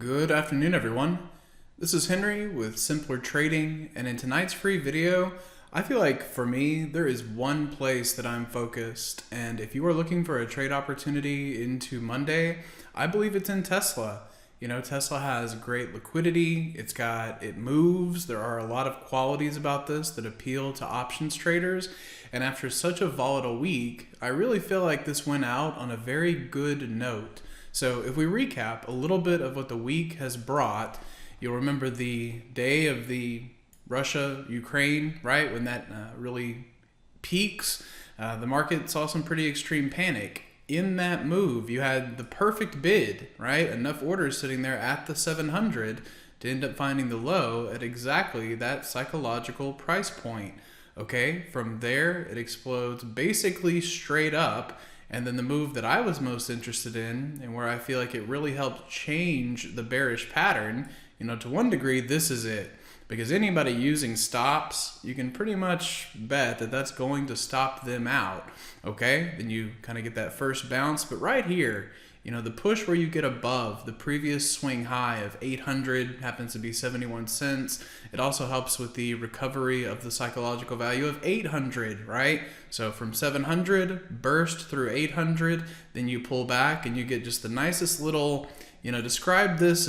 Good afternoon, everyone. This is Henry with Simpler Trading, and in tonight's free video, I feel like for me, there is one place that I'm focused, and if you are looking for a trade opportunity into Monday, I believe it's in Tesla. You know, Tesla has great liquidity, it moves, there are a lot of qualities about this that appeal to options traders, and after such a volatile week, I really feel like this went out on a very good note. So if we recap a little bit of what the week has brought, you'll remember the day of the Russia-Ukraine, right? When that really peaks, the market saw some pretty extreme panic. In that move, you had the perfect bid, right? Enough orders sitting there at the 700 to end up finding the low at exactly that psychological price point, okay? From there, it explodes basically straight up. And then the move that I was most interested in, and where I feel like it really helped change the bearish pattern, you know, to one degree, this is it. Because anybody using stops, you can pretty much bet that that's going to stop them out, okay? Then you kind of get that first bounce. But right here, you know, the push where you get above the previous swing high of 800 happens to be 71 cents. It also helps with the recovery of the psychological value of 800, right? So from 700, burst through 800, then you pull back and you get just the nicest little, you know, describe this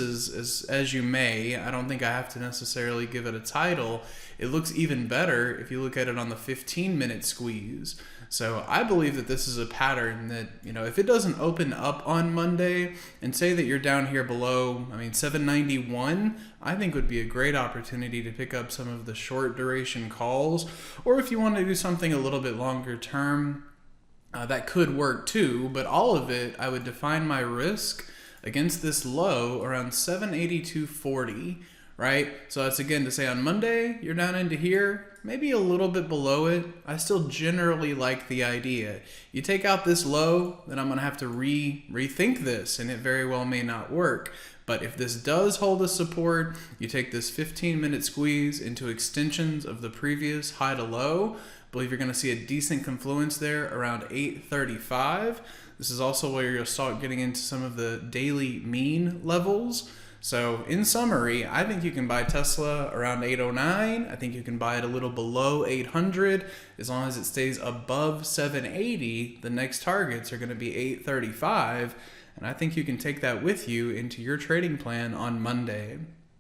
as you may. I don't think I have to necessarily give it a title. It looks even better if you look at it on the 15-minute squeeze. So I believe that this is a pattern that, you know, if it doesn't open up on Monday and say that you're down here below, 791, I think would be a great opportunity to pick up some of the short duration calls. Or if you want to do something a little bit longer term, that could work too. But all of it, I would define my risk against this low around 782.40. Right? So that's again to say on Monday, you're down into here, maybe a little bit below it. I still generally like the idea. You take out this low, then I'm going to have to rethink this, and it very well may not work. But if this does hold a support, you take this 15-minute squeeze into extensions of the previous high to low. I believe you're going to see a decent confluence there around 835. This is also where you'll start getting into some of the daily mean levels. So in summary, I think you can buy Tesla around 809. I think you can buy it a little below 800. As long as it stays above 780, the next targets are going to be 835. And I think you can take that with you into your trading plan on Monday.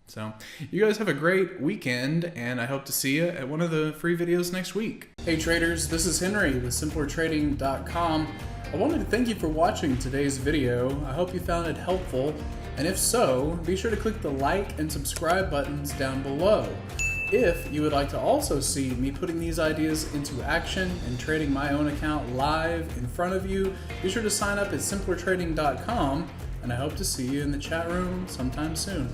So you guys have a great weekend, and I hope to see you at one of the free videos next week. Hey traders, this is Henry with simplertrading.com. I wanted to thank you for watching today's video. I hope you found it helpful. And if so, be sure to click the like and subscribe buttons down below. If you would like to also see me putting these ideas into action and trading my own account live in front of you, be sure to sign up at simplertrading.com, and I hope to see you in the chat room sometime soon.